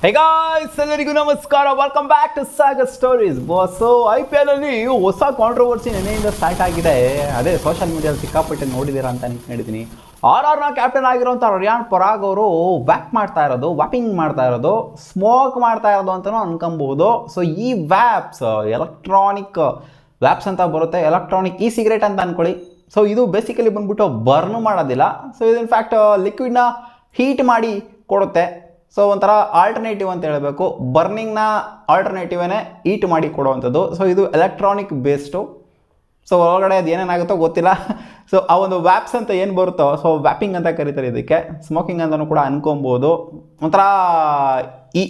ಹೇ guys, ಎಲ್ಲರಿಗೂ ನಮಸ್ಕಾರ. Welcome back to Sagar stories. Boss IPL ಅಲ್ಲಿ ಹೊಸ ಕಾಂಟ್ರವರ್ಸಿ ನೆನೆಯಿಂದ ಸ್ಟಾರ್ಟ್ ಆಗಿದೆ. ಅದೇ ಸೋಷಿಯಲ್ ಮೀಡಿಯಾದಲ್ಲಿ ಸಿಕ್ಕಾಪಟ್ಟೆ ನೋಡಿದ್ದೀರಾ ಅಂತ ಅನ್ಕೊಂಡಿದ್ದೀನಿ. RRನ ಕ್ಯಾಪ್ಟನ್ ಆಗಿರೋಂಥ ರಿಯಾನ್ ಪರಾಗ್ ಅವರು ವ್ಯಾಪಿಂಗ್ ಮಾಡ್ತಾ ಇರೋದು, ಸ್ಮೋಕ್ ಮಾಡ್ತಾ ಇರೋದು ಅಂತಲೂ ಅನ್ಕೊಬಹುದು. ಸೊ ಈ ವ್ಯಾಪ್ಸ್ ಎಲೆಕ್ಟ್ರಾನಿಕ್ ವ್ಯಾಪ್ಸ್ ಅಂತ ಬರುತ್ತೆ, ಎಲೆಕ್ಟ್ರಾನಿಕ್ ಸಿಗರೇಟ್ ಅಂತ ಅಂದ್ಕೊಳ್ಳಿ. ಸೊ ಇದು ಬೇಸಿಕಲಿ ಬಂದ್ಬಿಟ್ಟು ಬರ್ನ್ ಮಾಡೋದಿಲ್ಲ. ಸೊ ಇದು ಇನ್ಫ್ಯಾಕ್ಟ್ ಲಿಕ್ವಿಡ್ನ ಹೀಟ್ ಮಾಡಿ ಕೊಡುತ್ತೆ. ಸೊ ಒಂಥರ ಆಲ್ಟರ್ನೇಟಿವ್ ಅಂತ ಹೇಳಬೇಕು, ಬರ್ನಿಂಗ್ನ ಆಲ್ಟರ್ನೇಟಿವೇ ಹೀಟ್ ಮಾಡಿ ಕೊಡುವಂಥದ್ದು. ಸೊ ಇದು ಎಲೆಕ್ಟ್ರಾನಿಕ್ ಬೇಸ್ಡು. ಸೊ ಒಳಗಡೆ ಅದು ಏನೇನಾಗುತ್ತೋ ಗೊತ್ತಿಲ್ಲ. ಸೊ ಆ ಒಂದು ವ್ಯಾಪ್ಸ್ ಅಂತ ಏನು ಬರುತ್ತೋ, ಸೊ ವ್ಯಾಪಿಂಗ್ ಅಂತ ಕರೀತಾರೆ ಇದಕ್ಕೆ. ಸ್ಮೋಕಿಂಗ್ ಅಂತಲೂ ಕೂಡ ಅನ್ಕೊಬೋದು, ಒಂಥರ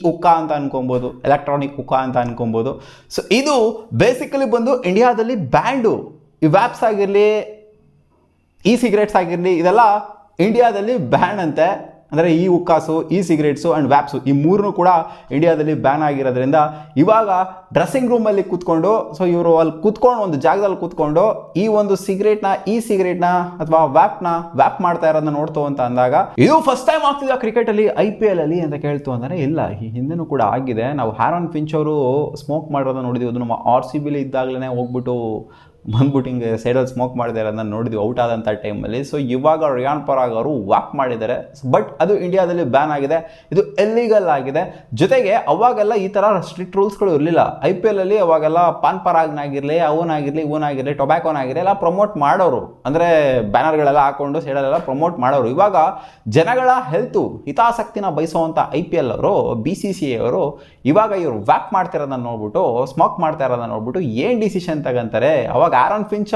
ಹುಕ್ಕ ಅಂತ ಅನ್ಕೊಬೋದು, ಎಲೆಕ್ಟ್ರಾನಿಕ್ ಹುಕ್ಕ ಅಂತ ಅನ್ಕೊಬೋದು. ಸೊ ಇದು ಬೇಸಿಕಲಿ ಬಂದು ಇಂಡಿಯಾದಲ್ಲಿ ಬ್ಯಾಂಡು. ಈ ವ್ಯಾಪ್ಸ್ ಆಗಿರಲಿ, ಸಿಗರೇಟ್ಸ್ ಆಗಿರಲಿ, ಇದೆಲ್ಲ ಇಂಡಿಯಾದಲ್ಲಿ ಬ್ಯಾನ್ ಅಂತೆ. ಅಂದರೆ ಹುಕ್ಕಾಸು, ಸಿಗರೇಟ್ಸು ಆ್ಯಂಡ್ ವ್ಯಾಪ್ಸು ಈ ಮೂರನ್ನೂ ಕೂಡ ಇಂಡಿಯಾದಲ್ಲಿ ಬ್ಯಾನ್ ಆಗಿರೋದ್ರಿಂದ ಇವಾಗ ಡ್ರೆಸ್ಸಿಂಗ್ ರೂಮಲ್ಲಿ ಕೂತ್ಕೊಂಡು, ಸೊ ಇವರು ಅಲ್ಲಿ ಕೂತ್ಕೊಂಡು ಒಂದು ಜಾಗದಲ್ಲಿ ಕೂತ್ಕೊಂಡು ಈ ಒಂದು ಸಿಗರೇಟ್ನ ಅಥವಾ ವ್ಯಾಪ್ ಮಾಡ್ತಾ ಇರೋದನ್ನ ನೋಡ್ತು ಅಂತ ಅಂದಾಗ, ಇದು ಫಸ್ಟ್ ಟೈಮ್ ಆಗ್ತಿದೆ ಕ್ರಿಕೆಟಲ್ಲಿ IPL ಅಲ್ಲಿ ಅಂತ ಕೇಳ್ತು ಅಂದರೆ ಇಲ್ಲ, ಈ ಹಿಂದೆನೂ ಕೂಡ ಆಗಿದೆ. ನಾವು ಆ್ಯರನ್ ಫಿಂಚ್ ಅವರು ಸ್ಮೋಕ್ ಮಾಡೋದನ್ನ ನೋಡಿದ್ವಿ. ಅದು ನಮ್ಮ RCBಲಿ ಇದ್ದಾಗಲೇ ಹೋಗ್ಬಿಟ್ಟು ಬಂದ್ಬಿಟ್ಟು ಹಿಂಗೆ ಸೈಡಲ್ಲಿ ಸ್ಮೋಕ್ ಮಾಡಿದ್ದಾರೆ ಅದನ್ನು ನೋಡಿದ್ವಿ ಔಟ್ ಆದಂಥ ಟೈಮಲ್ಲಿ. ಸೊ ಇವಾಗ ರಿಯಾನ್ ಪರಾಗ್ ಅವರು ವ್ಯಾಪ್ ಮಾಡಿದ್ದಾರೆ, ಬಟ್ ಅದು ಇಂಡಿಯಾದಲ್ಲಿ ಬ್ಯಾನ್ ಆಗಿದೆ, ಇದು ಎಲ್ಲಿಗಲ್ ಆಗಿದೆ. ಜೊತೆಗೆ ಅವಾಗೆಲ್ಲ ಈ ಥರ ಸ್ಟ್ರಿಕ್ಟ್ ರೂಲ್ಸ್ಗಳು ಇರಲಿಲ್ಲ. IPL ಅಲ್ಲಿ ಅವಾಗೆಲ್ಲ ಪಾನ್ ಪರಾಗ್ನಾಗಿರಲಿ, ಇವನಾಗಿರಲಿ ಟೊಬ್ಯಾಕೋನಾಗಿರಲಿ ಎಲ್ಲ ಪ್ರಮೋಟ್ ಮಾಡೋರು, ಅಂದರೆ ಬ್ಯಾನರ್ಗಳೆಲ್ಲ ಹಾಕೊಂಡು ಸೈಡಲ್ಲೆಲ್ಲ ಪ್ರಮೋಟ್ ಮಾಡೋರು. ಇವಾಗ ಜನಗಳ ಹಿತಾಸಕ್ತಿನ ಬಯಸುವಂಥ IPL ಅವರು, BCCI ಅವರು ಇವಾಗ ಇವರು ವ್ಯಾಪ್ ಮಾಡ್ತಿರೋದನ್ನ ನೋಡ್ಬಿಟ್ಟು, ಸ್ಮೋಕ್ ಮಾಡ್ತಾ ಇರೋದನ್ನ ನೋಡ್ಬಿಟ್ಟು ಏನು ಡಿಸಿಷನ್ ತಗೊಂತಾರೆ. ಅವಾಗ ಆ್ಯರನ್ ಫಿಂಚ್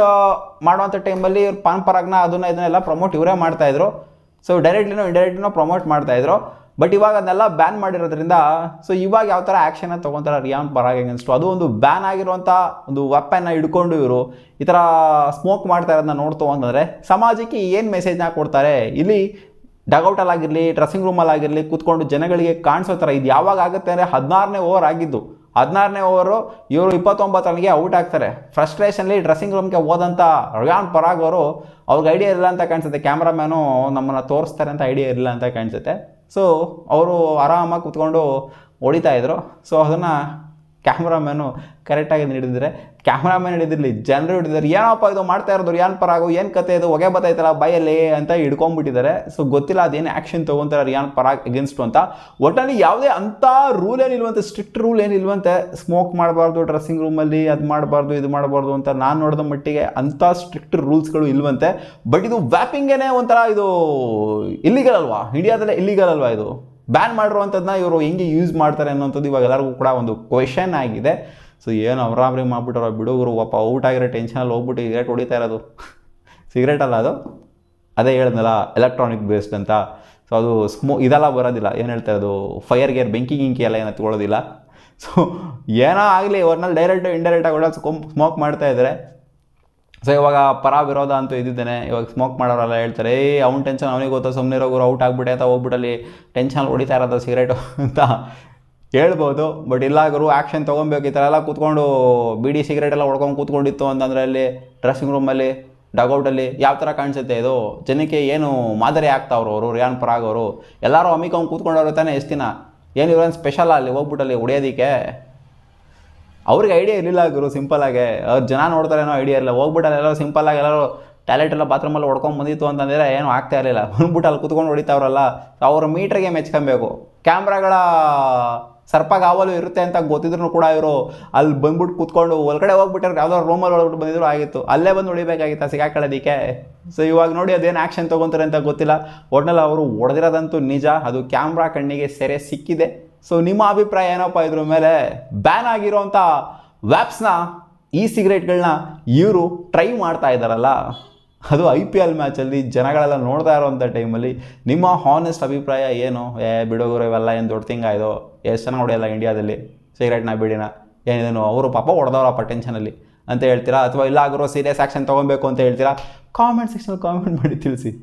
ಮಾಡುವಂಥ ಟೈಮಲ್ಲಿ ಇವ್ರು ಪಾನ್ ಪರಾಗ್ನ ಇದನ್ನೆಲ್ಲ ಪ್ರಮೋಟ್ ಇವರೇ ಮಾಡ್ತಾಯಿದ್ರು. ಸೊ ಇಂಡೈರೆಕ್ಟ್ಲಿನೋ ಪ್ರಮೋಟ್ ಮಾಡ್ತಾಯಿದ್ರು. ಬಟ್ ಇವಾಗ ಅದನ್ನೆಲ್ಲ ಬ್ಯಾನ್ ಮಾಡಿರೋದ್ರಿಂದ, ಸೊ ಇವಾಗ ಯಾವ ಥರ ಆ್ಯಕ್ಷನ್ನ ತೊಗೊತಾರೆ ರಿಯಾನ್ ಪರಾಗ್ ಅಗೇನ್ಸ್ಟು, ಅದು ಒಂದು ಬ್ಯಾನ್ ಆಗಿರುವಂಥ ಒಂದು ವೆಪನ್ನ ಹಿಡ್ಕೊಂಡು ಇವರು ಈ ಥರ ಸ್ಮೋಕ್ ಮಾಡ್ತಾ ಇರೋದನ್ನ ನೋಡ್ತು ಅಂತಂದರೆ ಸಮಾಜಕ್ಕೆ ಏನು ಮೆಸೇಜ್ನ ಕೊಡ್ತಾರೆ. ಇಲ್ಲಿ ಡಗೌಟಲ್ಲಾಗಿರಲಿ, ಡ್ರೆಸ್ಸಿಂಗ್ ರೂಮಲ್ಲಾಗಿರಲಿ ಕೂತ್ಕೊಂಡು ಜನಗಳಿಗೆ ಕಾಣಿಸೋ ಥರ ಇದು ಯಾವಾಗ ಆಗುತ್ತೆ ಅಂದರೆ 16ನೇ ಓವರ್ ಆಗಿದ್ದು. 16ನೇ ಓವರು ಇವರು 29 ರನ್ಗೆ ಔಟ್ ಆಗ್ತಾರೆ. ಫ್ರಸ್ಟ್ರೇಷನ್ಲಿ ಡ್ರೆಸ್ಸಿಂಗ್ ರೂಮ್ಗೆ ಹೋದಂಥ ರಿಯಾನ್ ಪರಾಗ್ ಅವರು, ಅವ್ರಿಗೆ ಐಡಿಯಾ ಇರಲಿಲ್ಲ ಅಂತ ಕಾಣಿಸುತ್ತೆ, ಕ್ಯಾಮ್ರಾಮ್ಯಾನು ನಮ್ಮನ್ನು ತೋರಿಸ್ತಾರೆ ಅಂತ ಐಡಿಯಾ ಇರಲಿಲ್ಲ ಅಂತ ಕಾಣಿಸುತ್ತೆ. ಸೊ ಅವರು ಆರಾಮಾಗಿ ಕೂತ್ಕೊಂಡು ಹೊಡಿತಾಯಿದ್ರು. ಸೊ ಅದನ್ನು ಕ್ಯಾಮ್ರಾಮ್ಯಾನು ಕರೆಕ್ಟಾಗಿ ಕ್ಯಾಮ್ರಾಮ್ಯಾನ್ ಹಿಡಿದಿರಲಿ, ಜನರು ಹಿಡಿದಿದ್ದಾರೆ. ಏನಪ್ಪ ಇದು ಮಾಡ್ತಾ ಇರೋದು ರಿಯಾನ್ ಪರಾಗು, ಏನು ಕತೆ ಇದು, ಹೊಗೆ ಬತ್ತಾಯ್ತಲ್ಲ ಬಾಯಲ್ಲಿ ಅಂತ ಹಿಡ್ಕೊಂಡ್ಬಿಟ್ಟಿದ್ದಾರೆ. ಸೊ ಗೊತ್ತಿಲ್ಲ ಅದೇನು ಆ್ಯಕ್ಷನ್ ತೊಗೊತಾರೆ ರಿಯಾನ್ ಪರಾಗ್ ಅಗೇನ್ಸ್ಟು ಅಂತ. ಒಟ್ಟಲ್ಲಿ ಯಾವುದೇ ಅಂಥ ರೂಲ್ ಏನಿಲ್ವಂತೆ, ಸ್ಟ್ರಿಕ್ಟ್ ರೂಲ್ ಏನಿಲ್ವಂತೆ. ಸ್ಮೋಕ್ ಮಾಡಬಾರ್ದು ಡ್ರೆಸ್ಸಿಂಗ್ ರೂಮಲ್ಲಿ, ಅದು ಮಾಡಬಾರ್ದು ಇದು ಮಾಡಬಾರ್ದು ಅಂತ ನಾನು ನೋಡಿದ ಮಟ್ಟಿಗೆ ಅಂಥ ಸ್ಟ್ರಿಕ್ಟ್ ರೂಲ್ಸ್ಗಳು ಇಲ್ವಂತೆ. ಬಟ್ ಇದು ವ್ಯಾಪಿಂಗೇನೆ ಒಂಥರ ಇದು ಇಲ್ಲಿಗಲ್ ಅಲ್ವಾ, ಇಂಡಿಯಾದಲ್ಲೇ ಇಲ್ಲಿಗಲ್ ಅಲ್ವಾ, ಇದು ಬ್ಯಾನ್ ಮಾಡಿರುವಂಥದ್ದನ್ನ ಇವರು ಹೆಂಗೆ ಯೂಸ್ ಮಾಡ್ತಾರೆ ಅನ್ನೋಂಥದ್ದು ಇವಾಗ ಎಲ್ಲರಿಗೂ ಕೂಡ ಒಂದು ಕ್ವೆಶನ್ ಆಗಿದೆ. ಸೊ ಏನು ಅವರಾಬ್ರಿ ಮಾಡ್ಬಿಟ್ಟವ್ರು ಬಿಡುಗರು, ಔಟ್ ಆಗಿರೋ ಟೆನ್ಷನಲ್ಲಿ ಹೋಗ್ಬಿಟ್ಟು ಸಿಗರೇಟ್ ಹೊಡಿತಾ ಇರೋದು. ಸಿಗರೇಟ್ ಅಲ್ಲ ಅದು, ಅದೇ ಹೇಳಿದ್ನಲ್ಲ ಎಲೆಕ್ಟ್ರಾನಿಕ್ ಬೇಸ್ಡ್ ಅಂತ. ಸೊ ಅದು ಇದೆಲ್ಲ ಬರೋದಿಲ್ಲ, ಏನು ಹೇಳ್ತಾ ಇರೋದು, ಫೈರ್ ಗೇರ್ ಬೆಂಕಿ ಎಲ್ಲ ಏನು ಹತ್ಕೊಳ್ಳೋದಿಲ್ಲ. ಸೊ ಏನೋ ಆಗಲಿ ಒಟ್ನಲ್ಲಿ ಡೈರೆಕ್ಟು ಇಂಡೈರೆಕ್ಟಾಗಿ ಹೊಡೆದು ಸ್ಮೋಕ್ ಮಾಡ್ತಾ ಇದ್ದಾರೆ. ಸೊ ಇವಾಗ ಪರ ವಿರೋಧ ಅಂತೂ ಇದ್ದಿದ್ದೇನೆ. ಇವಾಗ ಸ್ಮೋಕ್ ಮಾಡೋರೆಲ್ಲ ಹೇಳ್ತಾರೆ, ಅವ್ನು ಟೆನ್ಷನ್ ಅವನಿಗೆ ಗೊತ್ತಾ, ಸುಮ್ಮನೆ ಇರೋರು ಔಟ್ ಆಗಿಬಿಟ್ಟೆ ಅಂತ ಹೋಗ್ಬಿಟ್ಟಲ್ಲಿ ಟೆನ್ಷನಲ್ಲಿ ಹೊಡಿತಾ ಇರೋದು ಸಿಗರೇಟು ಅಂತ ಹೇಳ್ಬೋದು. ಬಟ್ ಇಲ್ಲಾಗರು ಆ್ಯಕ್ಷನ್ ತೊಗೊಬೇಕು. ಈ ಥರ ಎಲ್ಲ ಕೂತ್ಕೊಂಡು ಬಿಡಿ ಸಿಗರೇಟ್ ಎಲ್ಲ ಹೊಡ್ಕೊಂಡು ಕೂತ್ಕೊಂಡಿತ್ತು ಅಂತಂದರೆ ಅಲ್ಲಿ ಡ್ರೆಸ್ಸಿಂಗ್ ರೂಮಲ್ಲಿ, ಡಗೌಟಲ್ಲಿ ಯಾವ ಥರ ಕಾಣಿಸುತ್ತೆ ಇದು, ಜನಕ್ಕೆ ಏನು ಮಾದರಿ ಆಗ್ತಾವ್ರು ಅವರು ರಿಯಾನ್ ಪರಾಗ್ ಅವರು. ಎಲ್ಲರೂ ಅಮ್ಮಿಕೊಂಡು ಕೂತ್ಕೊಂಡವ್ರು ತಾನೆ ಎಷ್ಟು ದಿನ, ಏನು ಇವ್ರೇನು ಸ್ಪೆಷಲ್ ಅಲ್ಲಿ ಹೋಗ್ಬಿಟ್ಟಲ್ಲಿ ಹೊಡೆಯೋದಕ್ಕೆ. ಅವ್ರಿಗೆ ಐಡಿಯಾ ಇರಲಿಲ್ಲ ಗುರು, ಸಿಂಪಲ್ಲಾಗೆ. ಅವ್ರು ಜನ ನೋಡ್ತಾರೇನೋ ಐಡಿಯಾ ಇರಲಿಲ್ಲ, ಹೋಗ್ಬಿಟ್ಟಲ್ಲಿ ಎಲ್ಲರೂ ಸಿಂಪಲ್ಲಾಗಿ ಎಲ್ಲರೂ ಟಾಯ್ಲೆಟ್ ಎಲ್ಲ ಬಾತ್ರೂಮಲ್ಲಿ ಹೊಡ್ಕೊಂಡು ಬಂದಿತ್ತು ಅಂತಂದರೆ ಏನೂ ಆಗ್ತಾ ಇರಲಿಲ್ಲ. ಬಂದ್ಬಿಟ್ಟು ಅಲ್ಲಿ ಕೂತ್ಕೊಂಡು ಹೊಡಿತಾವ್ರಲ್ಲ, ಅವ್ರ ಮೀಟ್ರಿಗೆ ಮೆಚ್ಕೊಬೇಕು. ಕ್ಯಾಮ್ರಾಗಳ ಸರ್ಪಗಾವಲು ಇರುತ್ತೆ ಅಂತ ಗೊತ್ತಿದ್ರು ಕೂಡ ಇವರು ಅಲ್ಲಿ ಬಂದ್ಬಿಟ್ಟು ಕೂತ್ಕೊಂಡು ಒಳಗಡೆ ಹೋಗ್ಬಿಟ್ಟಾರೆ, ಯಾವುದೋ ರೂಮಲ್ಲಿ ಒಳಗ್ಬಿಟ್ಟು ಬಂದಿದ್ರು ಆಗಿತ್ತು, ಅಲ್ಲೇ ಬಂದು ಹೊಡಿಬೇಕಾಗಿತ್ತು ಸಿಗಾಕೊಳ್ಳೋದಕ್ಕೆ. ಸೊ ಇವಾಗ ನೋಡಿ ಅದೇನು ಆ್ಯಕ್ಷನ್ ತೊಗೊತಾರೆ ಅಂತ ಗೊತ್ತಿಲ್ಲ. ಒಟ್ನಲ್ಲಿ ಅವರು ಹೊಡೆದಿರೋದಂತೂ ನಿಜ, ಅದು ಕ್ಯಾಮ್ರಾ ಕಣ್ಣಿಗೆ ಸೆರೆ ಸಿಕ್ಕಿದೆ. ಸೊ ನಿಮ್ಮ ಅಭಿಪ್ರಾಯ ಏನಪ್ಪ ಇದ್ರ ಮೇಲೆ? ಬ್ಯಾನ್ ಆಗಿರೋಂಥ ವ್ಯಾಪ್ಸ್ನ, ಸಿಗರೇಟ್ಗಳನ್ನ ಇವರು ಟ್ರೈ ಮಾಡ್ತಾ ಇದ್ದಾರಲ್ಲ, ಅದು IPL ಮ್ಯಾಚಲ್ಲಿ ಜನಗಳೆಲ್ಲ ನೋಡ್ತಾ ಇರೋವಂಥ ಟೈಮಲ್ಲಿ ನಿಮ್ಮ ಹಾನೆಸ್ಟ್ ಅಭಿಪ್ರಾಯ ಏನು? ಬಿಡೋಗುರು ಇವೆಲ್ಲ ಏನು ದೊಡ್ಡ ತಿಂಗ ಇದು, ಎಷ್ಟು ಚೆನ್ನಾಗಿ ಹೊಡೆಯಲ್ಲ ಇಂಡಿಯಾದಲ್ಲಿ ಸಿಗರೇಟ್ನ ಬಿಡಿನ, ಏನೇನು ಅವರು ಪಾಪ ಹೊಡೆದವ್ರಪ್ಪ ಟೆನ್ಷನಲ್ಲಿ ಅಂತ ಹೇಳ್ತೀರಾ, ಅಥವಾ ಇಲ್ಲ ಆಗಿರೋ ಸೀರಿಯಸ್ ಆ್ಯಕ್ಷನ್ ತೊಗೊಬೇಕು ಅಂತ ಹೇಳ್ತೀರಾ? ಕಾಮೆಂಟ್ ಸೆಕ್ಷನಲ್ಲಿ ಕಾಮೆಂಟ್ ಮಾಡಿ ತಿಳಿಸಿ.